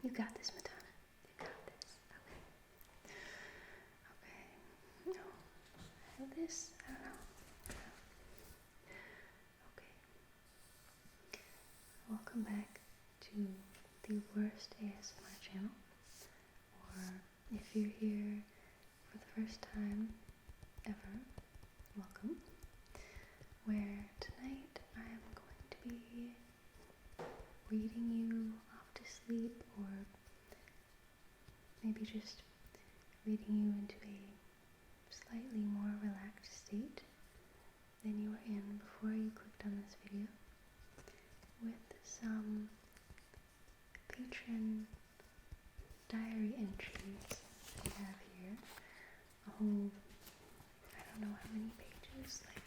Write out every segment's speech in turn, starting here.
You got this, Madonna. You got this. Okay. No. This? I don't know. Okay. Welcome back to the worst ASMR channel. Or if you're here for the first time ever, welcome. Where tonight I am going to be reading you off to sleep, or maybe just reading you into a slightly more relaxed state than you were in before you clicked on this video, with some patron diary entries I have here. A whole, I don't know how many pages, like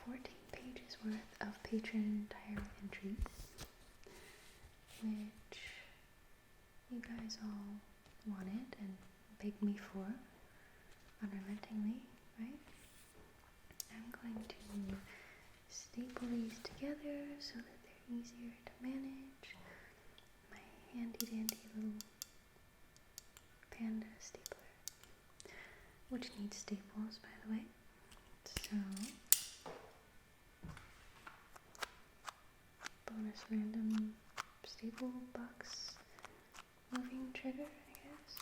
14 pages worth of patron diary entries, which you guys all wanted and begged me for unrelentingly, right? I'm going to staple these together so that they're easier to manage. My handy dandy little panda stapler, which needs staples, by the way. So, bonus random staple box moving trigger, I guess.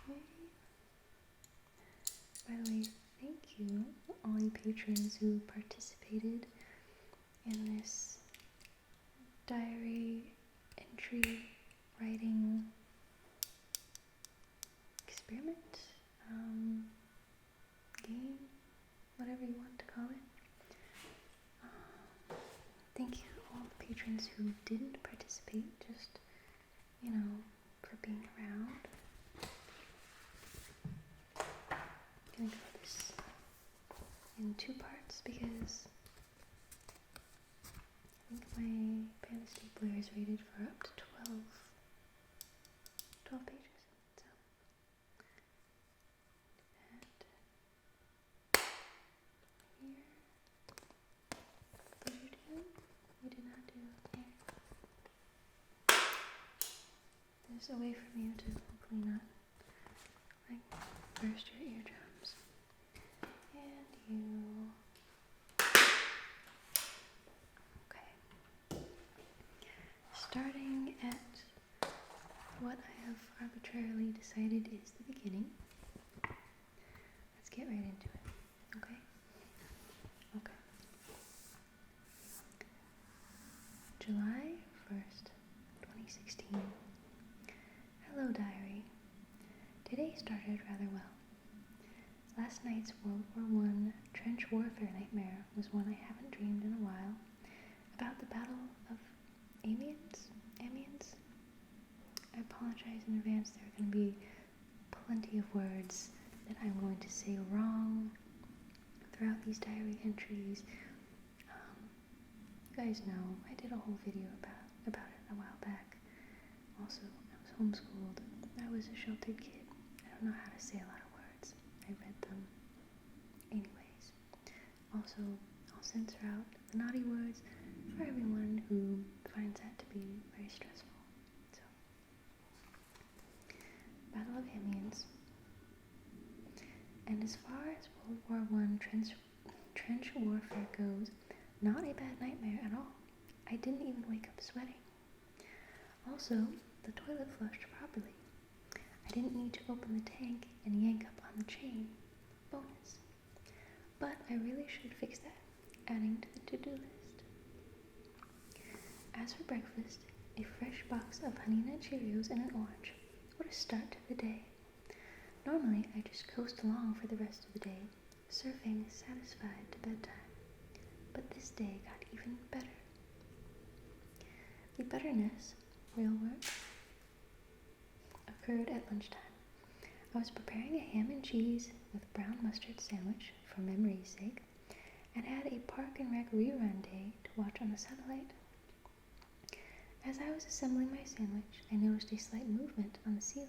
Okay. By the way, thank you all you patrons who participated in this diary entry writing experiment, game, whatever you want to call it. Thank you all the patrons who didn't participate, just, for being around. I'm gonna go this in two parts because I think my panda stapler is rated for up to 12 pages. So, that here. Did you do? You did not do. Here. There's a way for you to hopefully not, burst your eardrums. And you. Okay. Starting at what I have arbitrarily decided is the beginning. Let's get right into it. Okay? Okay. July 1st, 2016. Hello, diary. Today started rather well. Last night's World War I trench warfare nightmare was one I haven't dreamed in a while. About the Battle of Amiens? I apologize in advance, there are going to be plenty of words that I'm going to say wrong throughout these diary entries. You guys know, I did a whole video about it a while back. Also, I was homeschooled. I was a sheltered kid. I don't know how to say a lot of words. I read them. Anyways. Also, I'll censor out the naughty words for everyone who finds that to be very stressful. So, Battle of Amiens. And as far as World War I trench warfare goes, not a bad nightmare at all. I didn't even wake up sweating. Also, the toilet flushed properly. I didn't need to open the tank and yank up on the chain. Bonus. But I really should fix that, adding to the to-do list. As for breakfast, a fresh box of Honey Nut Cheerios and an orange. What a start to the day. Normally, I just coast along for the rest of the day, surfing satisfied to bedtime. But this day got even better. The betterness, real word, occurred at lunchtime. I was preparing a ham and cheese with brown mustard sandwich for memory's sake, and had a Park and Rec rerun day to watch on the satellite. As I was assembling my sandwich, I noticed a slight movement on the ceiling.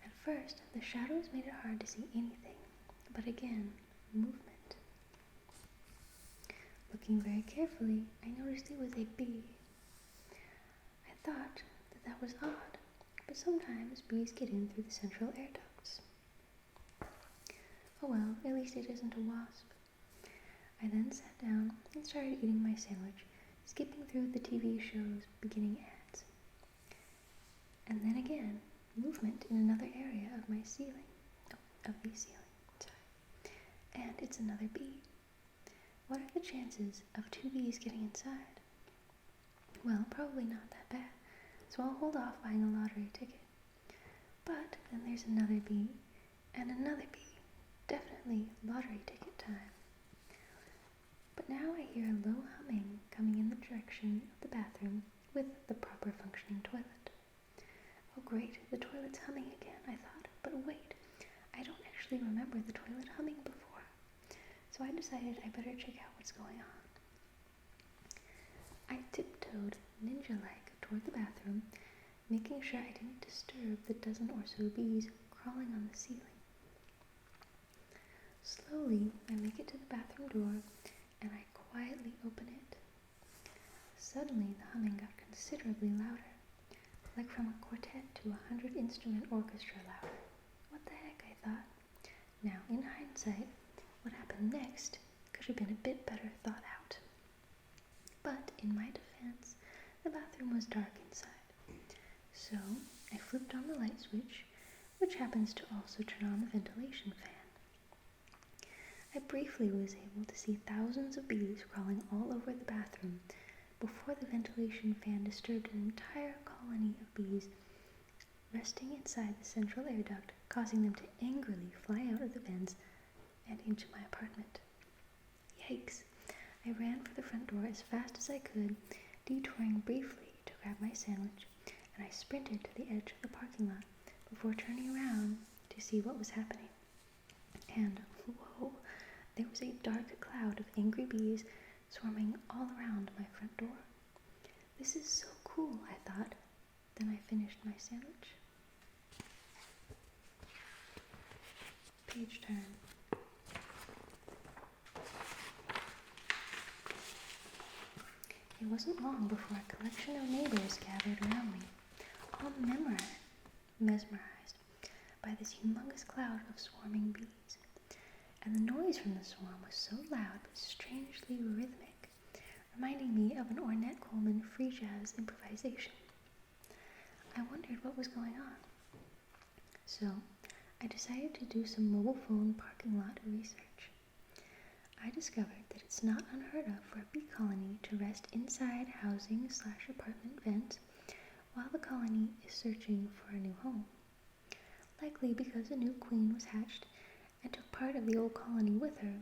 At first, the shadows made it hard to see anything, but again, movement. Looking very carefully, I noticed it was a bee. I thought that was odd, but sometimes bees get in through the central air ducts. Oh well, at least it isn't a wasp. I then sat down and started eating my sandwich, skipping through the TV show's beginning ads. And then again, movement in another area of my ceiling. Of the ceiling, sorry. And it's another bee. What are the chances of 2 bees getting inside? Well, probably not that bad, so I'll hold off buying a lottery ticket. But then there's another bee, and another bee. Definitely lottery ticket time. But now I hear a low humming coming in the direction of the bathroom with the proper functioning toilet. Oh great, the toilet's humming again, I thought. But wait, I don't actually remember the toilet humming before. So I decided I better check out what's going on. I tiptoed ninja-like toward the bathroom, making sure I didn't disturb the dozen or so bees crawling on the ceiling. Slowly, I make it to the bathroom door, and I quietly open it. Suddenly, the humming got considerably louder, like from a quartet to a 100-instrument orchestra louder. What the heck, I thought. Now, in hindsight, what happened next could have been a bit better thought out. But, in my defense, the bathroom was dark inside. So, I flipped on the light switch, which happens to also turn on the ventilation fan. I briefly was able to see thousands of bees crawling all over the bathroom before the ventilation fan disturbed an entire colony of bees resting inside the central air duct, causing them to angrily fly out of the vents and into my apartment. Yikes! I ran for the front door as fast as I could, detouring briefly to grab my sandwich, and I sprinted to the edge of the parking lot before turning around to see what was happening. And, whoa! There was a dark cloud of angry bees swarming all around my front door. This is so cool, I thought. Then I finished my sandwich. Page turn. It wasn't long before a collection of neighbors gathered around me, all mesmerized by this humongous cloud of swarming bees. And the noise from the swarm was so loud but strangely rhythmic, reminding me of an Ornette Coleman free jazz improvisation. I wondered what was going on. So, I decided to do some mobile phone parking lot research. I discovered that it's not unheard of for a bee colony to rest inside housing/apartment vents while the colony is searching for a new home, likely because a new queen was hatched and took part of the old colony with her,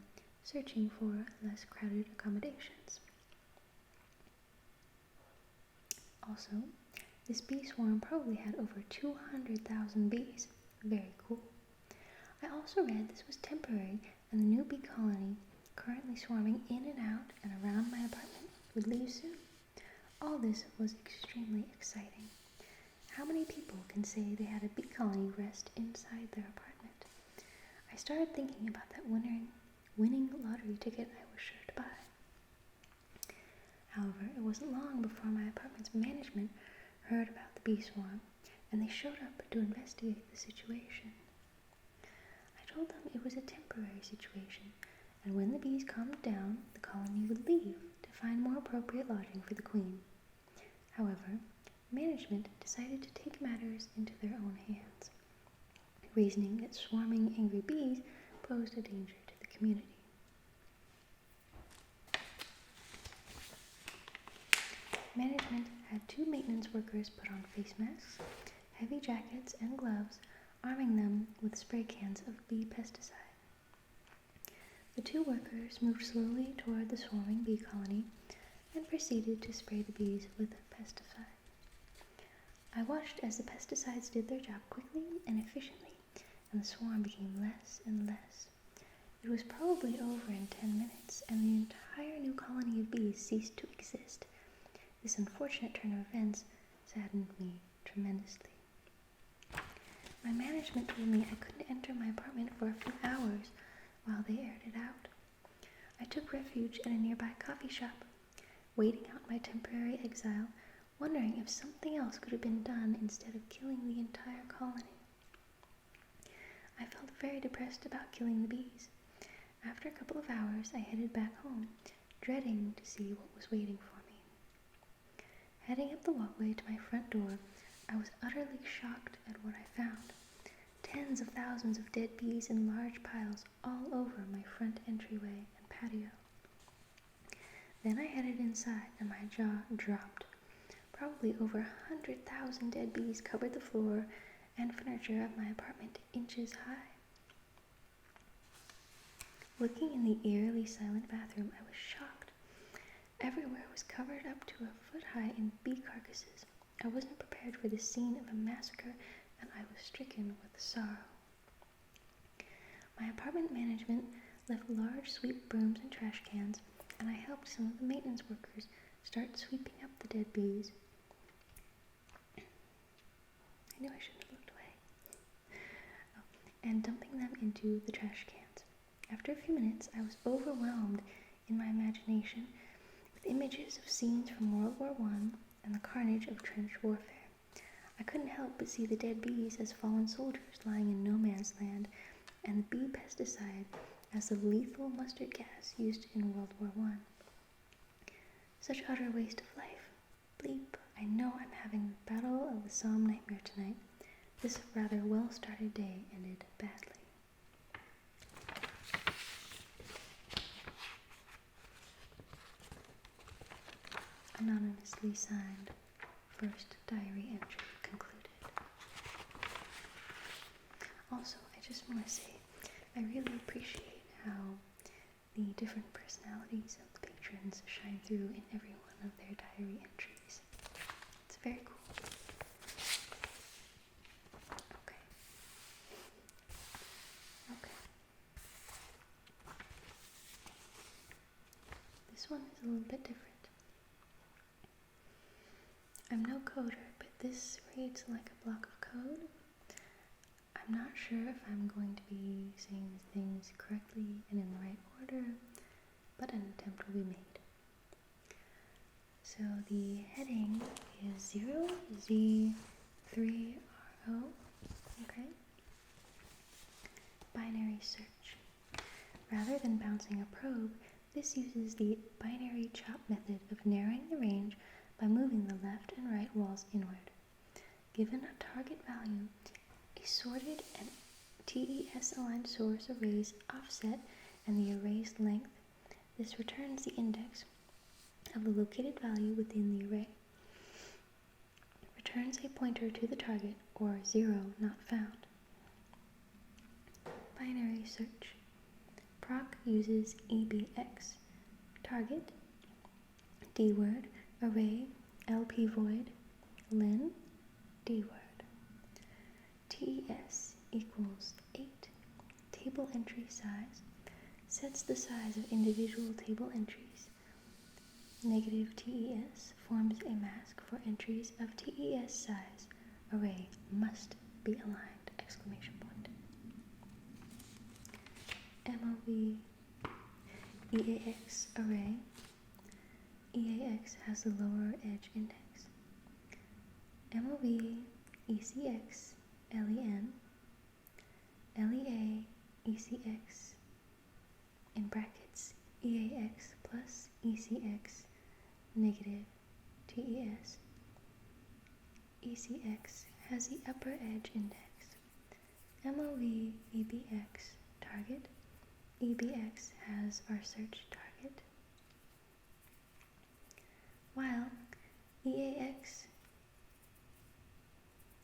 searching for less crowded accommodations. Also, this bee swarm probably had over 200,000 bees. Very cool. I also read this was temporary and the new bee colony, currently swarming in and out and around my apartment, would leave soon. All this was extremely exciting. How many people can say they had a bee colony rest inside their apartment? I started thinking about that winning lottery ticket I was sure to buy. However, it wasn't long before my apartment's management heard about the bee swarm, and they showed up to investigate the situation. I told them it was a temporary situation, and when the bees calmed down, the colony would leave to find more appropriate lodging for the queen. However, management decided to take matters into their own hands, reasoning that swarming angry bees posed a danger to the community. Management had 2 maintenance workers put on face masks, heavy jackets, and gloves, arming them with spray cans of bee pesticide. The 2 workers moved slowly toward the swarming bee colony and proceeded to spray the bees with pesticide. I watched as the pesticides did their job quickly and efficiently, and the swarm became less and less. It was probably over in 10 minutes, and the entire new colony of bees ceased to exist. This unfortunate turn of events saddened me tremendously. My management told me I couldn't enter my apartment for a few hours while they aired it out. I took refuge in a nearby coffee shop, waiting out my temporary exile, wondering if something else could have been done instead of killing the entire colony. I felt very depressed about killing the bees. After a couple of hours, I headed back home, dreading to see what was waiting for me. Heading up the walkway to my front door, I was utterly shocked at what I found. Tens of thousands of dead bees in large piles all over my front entryway and patio. Then I headed inside and my jaw dropped. Probably over 100,000 dead bees covered the floor and furniture of my apartment inches high. Looking in the eerily silent bathroom, I was shocked. Everywhere was covered up to a foot high in bee carcasses. I wasn't prepared for the scene of a massacre, and I was stricken with sorrow. My apartment management left large sweep brooms and trash cans, and I helped some of the maintenance workers start sweeping up the dead bees. I knew I shouldn't have looked away. And dumping them into the trash cans. After a few minutes, I was overwhelmed in my imagination with images of scenes from World War I and the carnage of trench warfare. I couldn't help but see the dead bees as fallen soldiers lying in no man's land, and the bee pesticide as the lethal mustard gas used in World War I. Such utter waste of life. Bleep, I know I'm having the battle of the Somme nightmare tonight. This rather well-started day ended badly. Anonymously signed. First diary entry concluded. Also, I just want to say, I really appreciate how the different personalities of the patrons shine through in every one of their diary entries. It's very cool. Okay. This one is a little bit different. I'm no coder, but this reads like a block of code. I'm not sure if I'm going to be saying things correctly and in the right order, but an attempt will be made. So the heading is 0Z3RO, okay? Binary search. Rather than bouncing a probe, this uses the binary chop method of narrowing the range by moving the left and right walls inward. Given a target value, a sorted and TES-aligned source array's offset and the array's length, this returns the index of the located value within the array. Returns a pointer to the target, or 0 not found. Binary search. Proc uses EBX. Target, dword, array, LP void, len, dword. TES equals 8. Table entry size sets the size of individual table entries. Negative TES forms a mask for entries of TES size. Array must be aligned! Exclamation point. MOV EAX array. EAX has the lower edge index. MOV ECX LEN. LEA ECX in brackets EAX plus ECX negative TES. ECX has the upper edge index. MOV EBX target. EBX has our search target. While EAX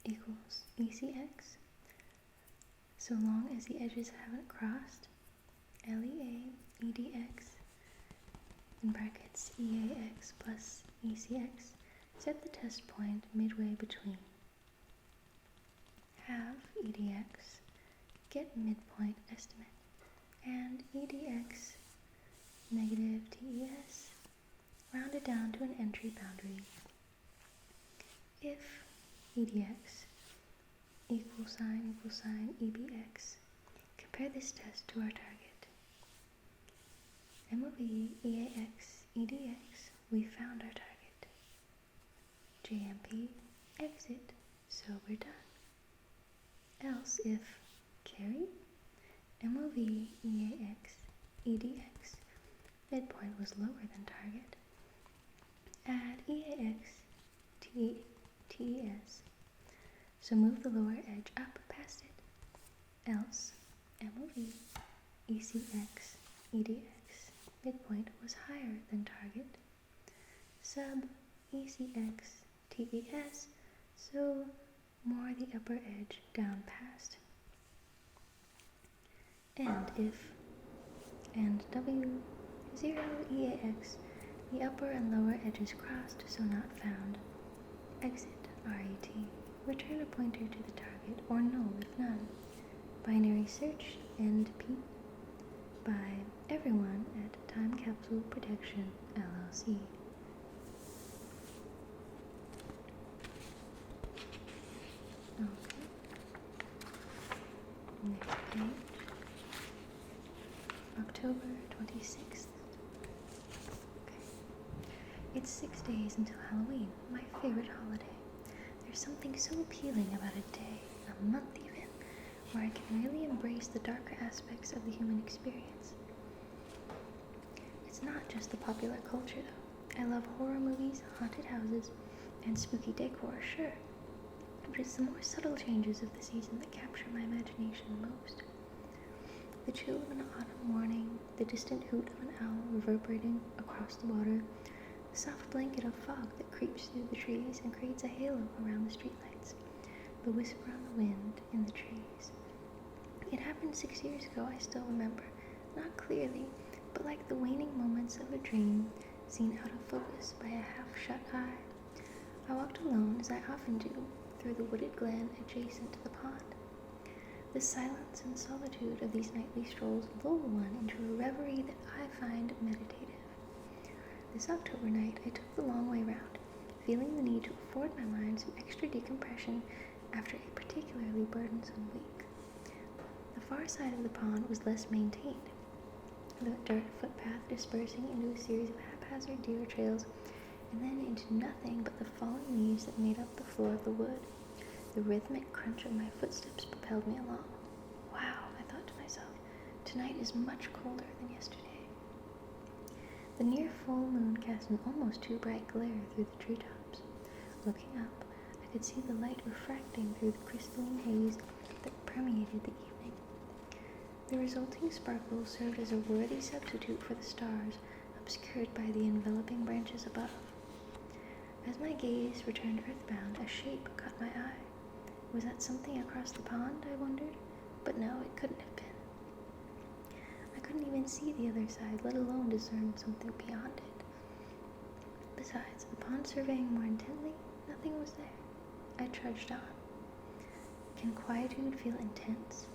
equals ECX, so long as the edges haven't crossed, LEA EDX in brackets EAX plus ECX, set the test point midway between. Have EDX, get midpoint estimate, and EDX negative TES, rounded down to an entry boundary. If EDX EBX. Compare this test to our target. MOV EAX EDX, we found our target. JMP exit, so we're done. Else if carry MOV EAX EDX, midpoint was lower than target. Add EAX TES, so move the lower edge up past it. Else MOV ECX EDX, midpoint was higher than target. Sub ECX TES, so more the upper edge down past. And if and W0EAX, the upper and lower edges crossed, so not found. Exit RET, return a pointer to the target, or null if none. Binary search NP by everyone at Time Capsule Protection LLC. Okay. Next page. October 26th. Okay. It's 6 days until Halloween, my favorite holiday. There's something so appealing about a day, a month even, where I can really embrace the darker aspects of the human experience. It's not just the popular culture though. I love horror movies, haunted houses, and spooky decor, sure. But it's the more subtle changes of the season that capture my imagination most. The chill of an autumn morning, the distant hoot of an owl reverberating across the water, the soft blanket of fog that creeps through the trees and creates a halo around the streetlights, the whisper on the wind in the trees. It happened 6 years ago, I still remember, not clearly, but like the waning moments of a dream seen out of focus by a half-shut eye. I walked alone, as I often do, through the wooded glen adjacent to the pond. The silence and solitude of these nightly strolls lull one into a reverie that I find meditative. This October night, I took the long way round, feeling the need to afford my mind some extra decompression after a particularly burdensome week. The far side of the pond was less maintained, the dirt footpath dispersing into a series of haphazard deer trails, and then into nothing but the fallen leaves that made up the floor of the wood. The rhythmic crunch of my footsteps propelled me along. Wow, I thought to myself, tonight is much colder than yesterday. The near full moon cast an almost too bright glare through the treetops. Looking up, I could see the light refracting through the crystalline haze that permeated the evening. The resulting sparkle served as a worthy substitute for the stars, obscured by the enveloping branches above. As my gaze returned earthbound, a shape caught my eye. Was that something across the pond, I wondered? But no, it couldn't have been. I couldn't even see the other side, let alone discern something beyond it. Besides, upon surveying more intently, nothing was there. I trudged on. Can quietude feel intense?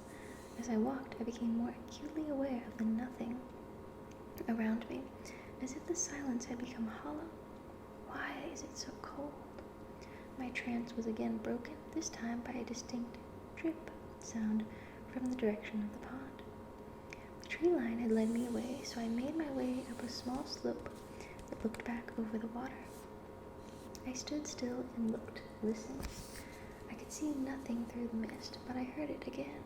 As I walked, I became more acutely aware of the nothing around me, as if the silence had become hollow. Why is it so cold? My trance was again broken, this time by a distinct drip sound from the direction of the pond. The tree line had led me away, so I made my way up a small slope that looked back over the water. I stood still and looked, listened. I could see nothing through the mist, but I heard it again.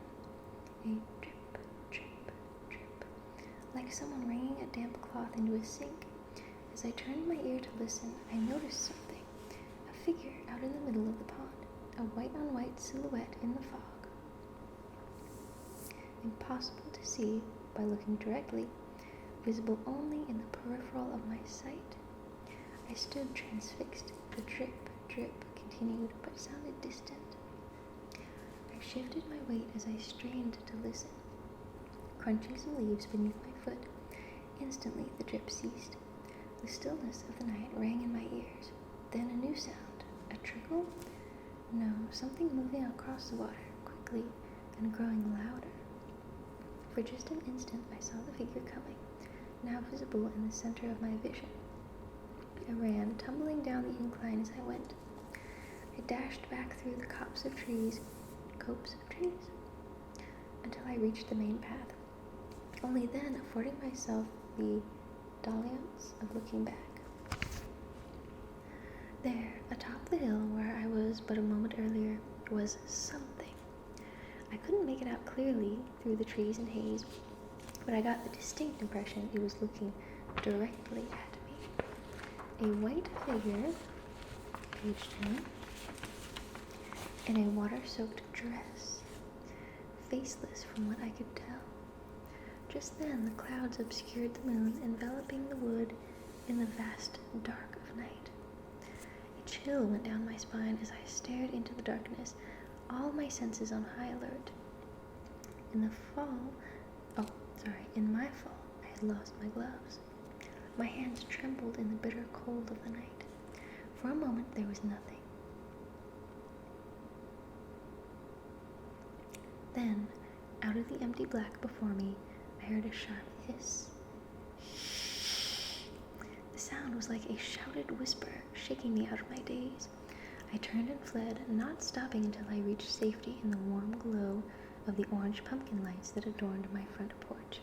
A drip, drip, drip, like someone wringing a damp cloth into a sink. As I turned my ear to listen, I noticed something. A figure out in the middle of the pond, a white-on-white silhouette in the fog. Impossible to see by looking directly, visible only in the peripheral of my sight. I stood transfixed. The drip, drip continued, but sounded distant. I shifted my weight as I strained to listen. Crunching some leaves beneath my foot, instantly the drip ceased. The stillness of the night rang in my ears. Then a new sound. A trickle? No, something moving across the water, quickly and growing louder. For just an instant I saw the figure coming, now visible in the center of my vision. I ran, tumbling down the incline as I went. I dashed back through the copse of trees, copse of trees, until I reached the main path, only then affording myself the dalliance of looking back. There, atop the hill where I was but a moment earlier, was something. I couldn't make it out clearly through the trees and haze, but I got the distinct impression it was looking directly at me. A white figure, page 10, in a water-soaked dress, faceless from what I could tell. Just then the clouds obscured the moon, enveloping the wood in the vast dark of night. A chill went down my spine as I stared into the darkness, all my senses on high alert. In my fall, I had lost my gloves. My hands trembled in the bitter cold of the night. For a moment there was nothing. Then, out of the empty black before me, I heard a sharp hiss. The sound was like a shouted whisper, shaking me out of my daze. I turned and fled, not stopping until I reached safety in the warm glow of the orange pumpkin lights that adorned my front porch.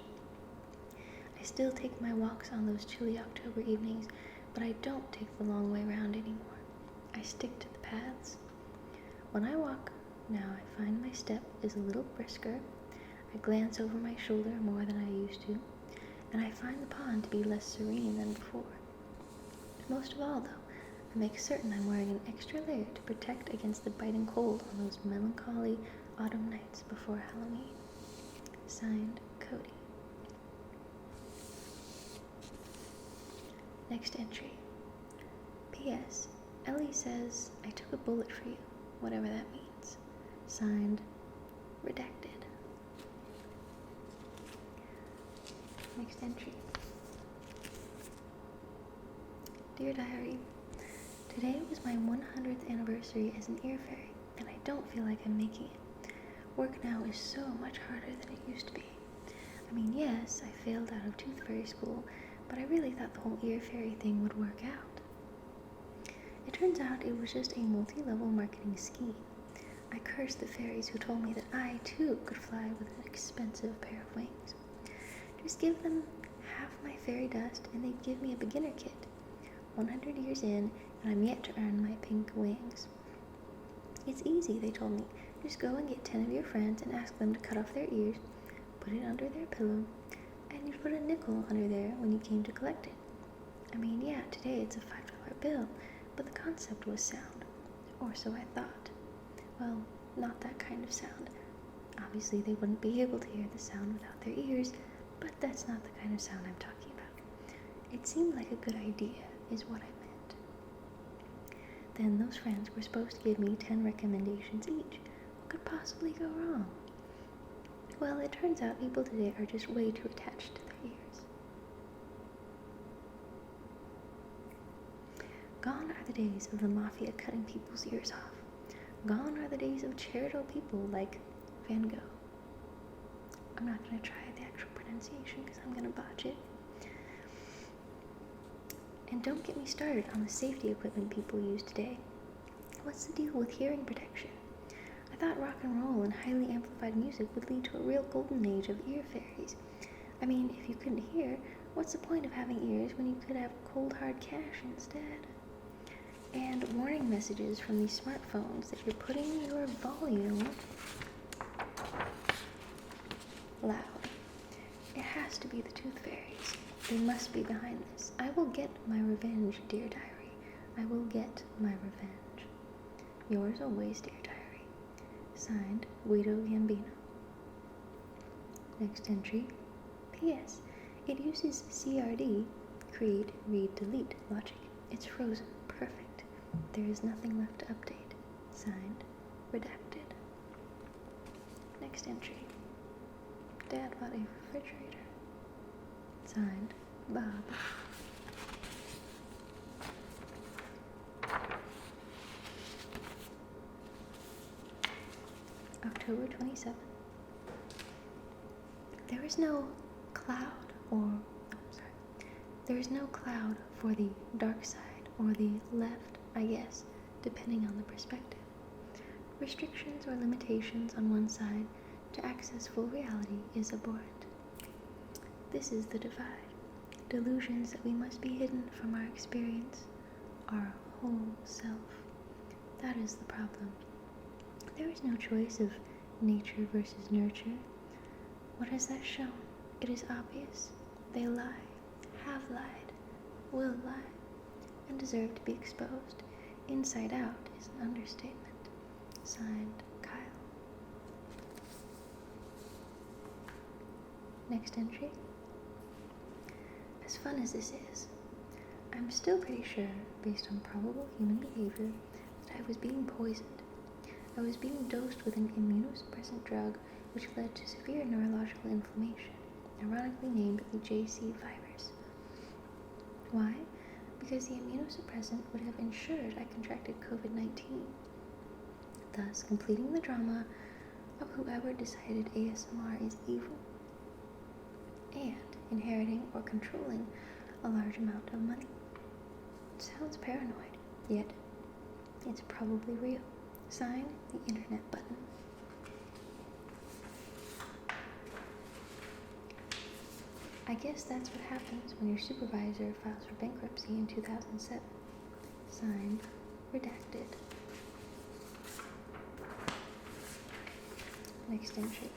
I still take my walks on those chilly October evenings, but I don't take the long way round anymore. I stick to the paths. When I walk now, I find my step is a little brisker. I glance over my shoulder more than I used to, and I find the pond to be less serene than before. Most of all, though, I make certain I'm wearing an extra layer to protect against the biting cold on those melancholy autumn nights before Halloween. Signed, Cody. Next entry. P.S. Ellie says I took a bullet for you, whatever that means. Signed, Redacted. Next entry. Dear Diary, today was my 100th anniversary as an ear fairy, and I don't feel like I'm making it. Work now is so much harder than it used to be. I mean, yes, I failed out of tooth fairy school, but I really thought the whole ear fairy thing would work out. It turns out it was just a multi-level marketing scheme. I cursed the fairies who told me that I, too, could fly with an expensive pair of wings. Just give them half my fairy dust and they'd give me a beginner kit. 100 years in, and I'm yet to earn my pink wings. It's easy, they told me. Just go and get 10 of your friends and ask them to cut off their ears, put it under their pillow, and you'd put a nickel under there when you came to collect it. I mean, yeah, today it's a $5 bill, but the concept was sound. Or so I thought. Well, not that kind of sound. Obviously, they wouldn't be able to hear the sound without their ears, but that's not the kind of sound I'm talking about. It seemed like a good idea, is what I meant. Then those friends were supposed to give me 10 recommendations each. What could possibly go wrong? Well, it turns out people today are just way too attached to their ears. Gone are the days of the mafia cutting people's ears off. Gone are the days of charitable people like Van Gogh. I'm not going to try the actual pronunciation because I'm going to botch it. And don't get me started on the safety equipment people use today. What's the deal with hearing protection? I thought rock and roll and highly amplified music would lead to a real golden age of ear fairies. I mean, if you couldn't hear, what's the point of having ears when you could have cold hard cash instead? And warning messages from these smartphones that you're putting your volume loud. It has to be the tooth fairies. They must be behind this. I will get my revenge, dear diary. I will get my revenge. Yours always, dear diary. Signed, Guido Gambino. Next entry. P.S. It uses CRD, create, read, delete logic. It's frozen. Perfect. There is nothing left to update. Signed, Redacted. Next entry. Dad bought a refrigerator. Signed, Bob. October 27th. There is no cloud there is no cloud for the dark side or the left, I guess, depending on the perspective. Restrictions or limitations on one side to access full reality is abhorrent. This is the divide. Delusions that we must be hidden from our experience, our whole self. That is the problem. There is no choice of nature versus nurture. What has that shown? It is obvious. They lie, have lied, will lie, and deserve to be exposed. Inside out is an understatement. Signed, Kyle. Next entry. As fun as this is, I'm still pretty sure, based on probable human behavior, that I was being poisoned. I was being dosed with an immunosuppressant drug which led to severe neurological inflammation, ironically named the JC virus. Why? Because the immunosuppressant would have ensured I contracted COVID-19, thus completing the drama of whoever decided ASMR is evil, and inheriting or controlling a large amount of money. It sounds paranoid, yet it's probably real. Signed, the internet button. I guess that's what happens when your supervisor files for bankruptcy in 2007. Signed, redacted. Next entry.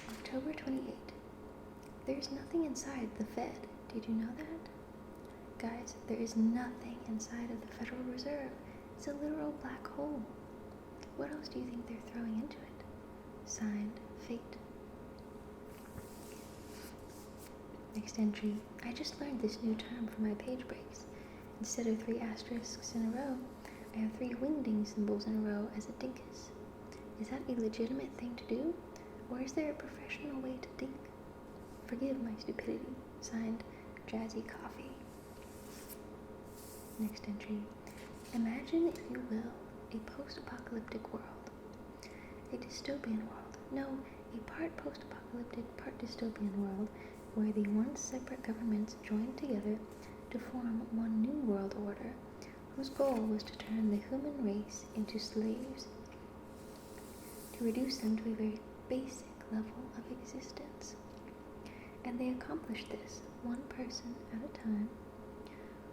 October 28. There's nothing inside the Fed. Did you know that? Guys, there is nothing inside of the Federal Reserve. It's a literal black hole. What else do you think they're throwing into it? Signed, Fate. Next entry. I just learned this new term for my page breaks. Instead of 3 asterisks in a row, I have 3 wingding symbols in a row as a dinkus. Is that a legitimate thing to do? Or is there a professional way to dink? Forgive my stupidity. Signed, Jazzy Coffee. Next entry. Imagine, if you will, a post-apocalyptic world. A dystopian world. No, a part post-apocalyptic, part dystopian world where the once separate governments joined together to form one new world order whose goal was to turn the human race into slaves, to reduce them to a very basic level of existence. And they accomplished this, one person at a time,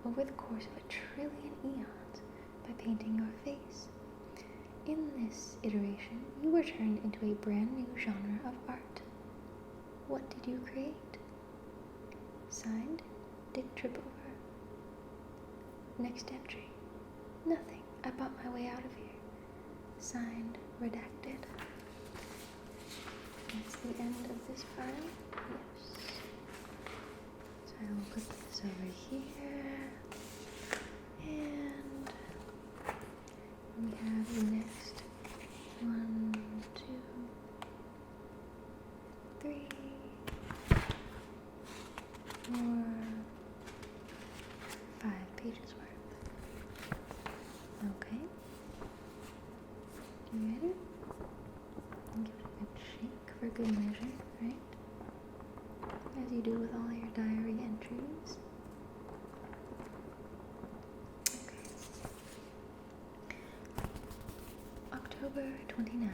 over the course of 1 trillion eons, by painting your face. In this iteration, you were turned into a brand new genre of art. What did you create? Signed, Dick Tripover. Next entry. Nothing. I bought my way out of here. Signed, Redacted. That's the end of this file. Yes. So I will put this over here. And we have the next 1, 2, 3, 4, 5 pages worth. Okay. You ready? Give it a good shake for good measure, right? As you do with all your diary entries. Okay. October 29.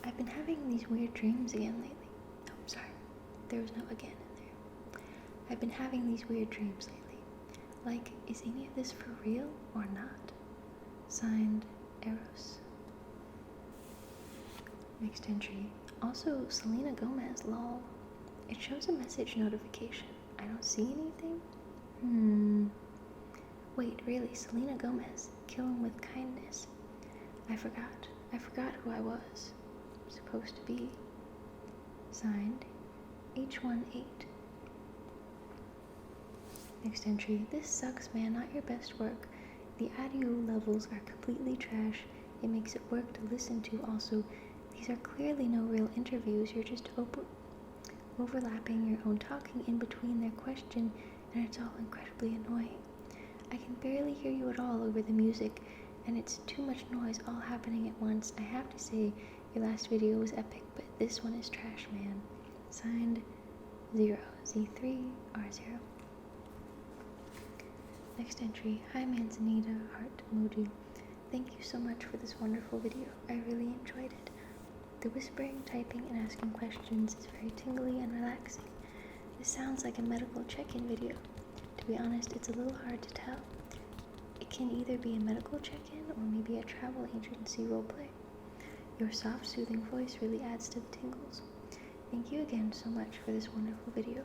I've been having these weird dreams again lately. Oh, sorry. There was no again in there. I've been having these weird dreams lately. Like, is any of this for real or not? Signed, Eros. Next entry. Also, Selena Gomez, lol. It shows a message notification. I don't see anything? Wait, really, Selena Gomez, kill him with kindness. I forgot who I was supposed to be. Signed, H18. Next entry. This sucks, man. Not your best work. The audio levels are completely trash. It makes it work to listen to. Also, these are clearly no real interviews. You're just overlapping your own talking in between their question, and it's all incredibly annoying. I can barely hear you at all over the music, and it's too much noise all happening at once. I have to say, your last video was epic, but this one is trash, man. Signed, 0, Z3R0. Next entry. Hi, Manzanita, heart emoji. Thank you so much for this wonderful video. I really enjoyed it. The whispering, typing, and asking questions is very tingly and relaxing. This sounds like a medical check-in video. To be honest, it's a little hard to tell. It can either be a medical check-in or maybe a travel agency roleplay. Your soft, soothing voice really adds to the tingles. Thank you again so much for this wonderful video.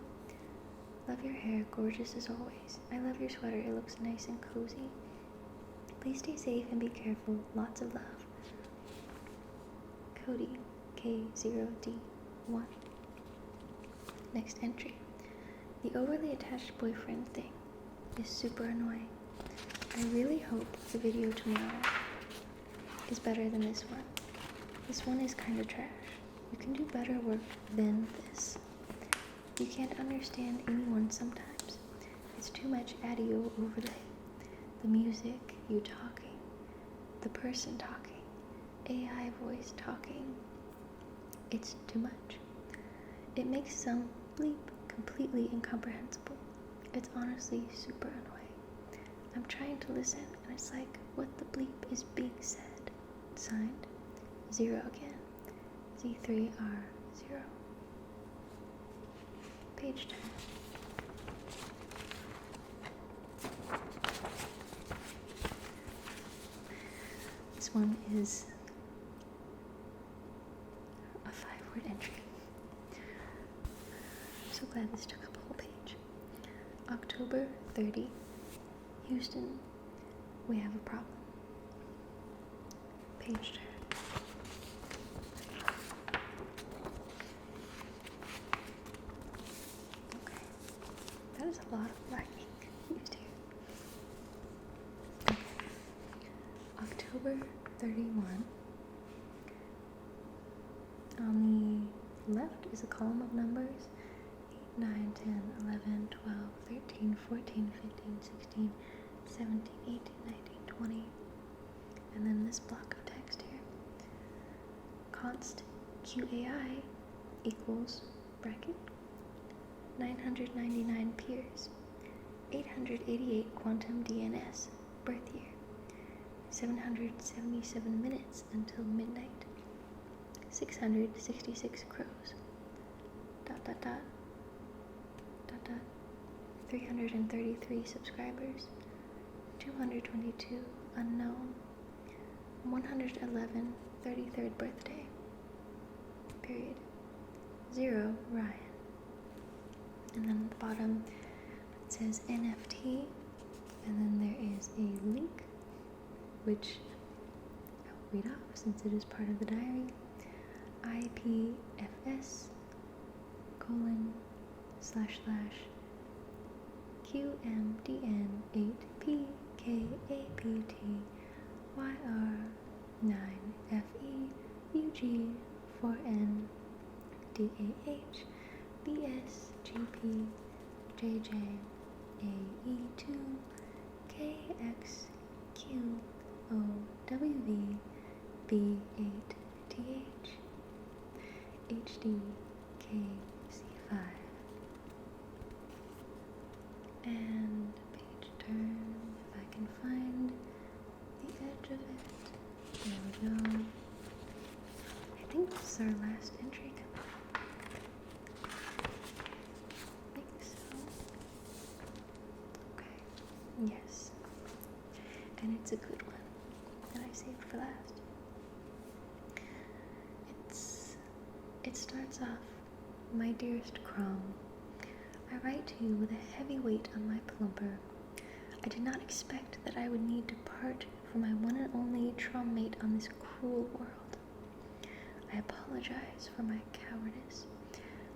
Love your hair, gorgeous as always. I love your sweater, it looks nice and cozy. Please stay safe and be careful. Lots of love. Cody, K0D1. Next entry. The overly attached boyfriend thing is super annoying. I really hope the video tomorrow is better than this one. This one is kind of trash. You can do better work than this. You can't understand anyone sometimes. It's too much audio overlay. The music, you talking, the person talking, AI voice talking. It's too much. It makes some bleep completely incomprehensible. It's honestly super annoying. I'm trying to listen and it's like, what the bleep is being said? Signed, 0 again, Z3R0. Page 10. This one is a 5-word entry. I'm so glad this took up a whole page. October 30, Houston, we have a problem. Page 10. There's a lot of writing used here. Okay. October 31. On the left is a column of numbers. 8, 9, 10, 11, 12, 13, 14, 15, 16, 17, 18, 19, 20. And then this block of text here. Const QAI equals bracket 999 peers, 888 quantum DNS, birth year, 777 minutes until midnight, 666 crows, ... 333 subscribers, 222 unknown, 111 33rd birthday, period, 0 Ryan. And then at the bottom it says NFT, and then there is a link, which I'll read off since it is part of the diary. IPFS : QMDN 8 PKAPT YR 9 FE UG 4N DAH BSGP JJ AE2 KXQ OWV B8TH HD KC5. And page turn, if I can find the edge of it. There we go. I think this is our last entry. Yes, and it's a good one that I saved for last. It starts off, my dearest Crom, I write to you with a heavy weight on my plumper. I did not expect that I would need to part from my one and only Trommate on this cruel world. I apologize for my cowardice.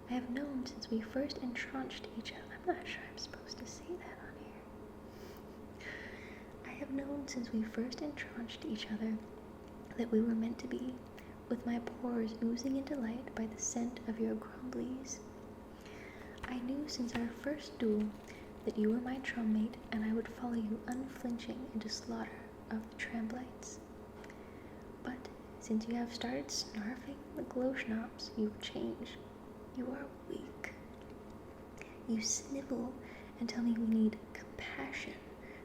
I have known since we first entrenched each other. I'm not sure I'm supposed to say that on here. I have known since we first entrenched each other that we were meant to be, with my pores oozing in delight by the scent of your grumblies. I knew since our first duel that you were my Trommate, and I would follow you unflinching into slaughter of the Tramblites. But since you have started snarfing the Gloschnops, you've changed. You are weak. You snivel and tell me we need compassion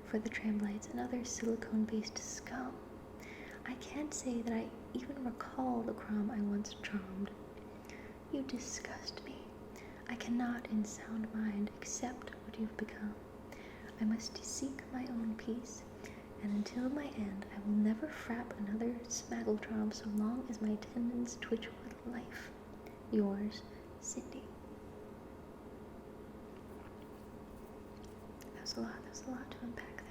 for the Tramblites and other silicone-based scum. I can't say that I even recall the crumb I once charmed. You disgust me. I cannot in sound mind accept what you've become. I must seek my own peace, and until my end I will never frap another smaggletrom so long as my tendons twitch with life. Yours, Cindy. There's a lot to unpack there.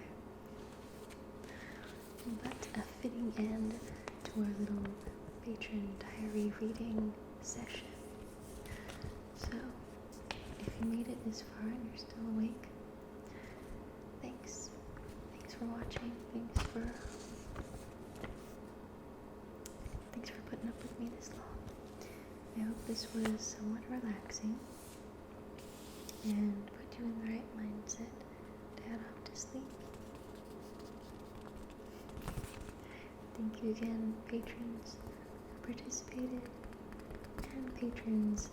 But a fitting end to our little patron diary reading session. So, if you made it this far and you're still awake, thanks. Thanks for watching. Thanks for putting up with me this long. I hope this was somewhat relaxing and put you in the right mindset to head off to sleep. Thank you again, patrons who participated, and patrons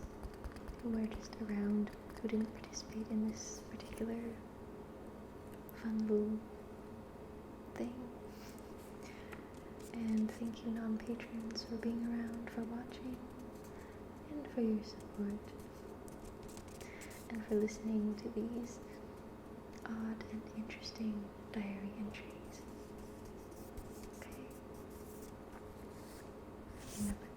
who are just around who didn't participate in this particular fun little thing. And thank you, non-patrons, for being around, for watching, and for your support, and for listening to these odd and interesting diary entries. Okay? Remember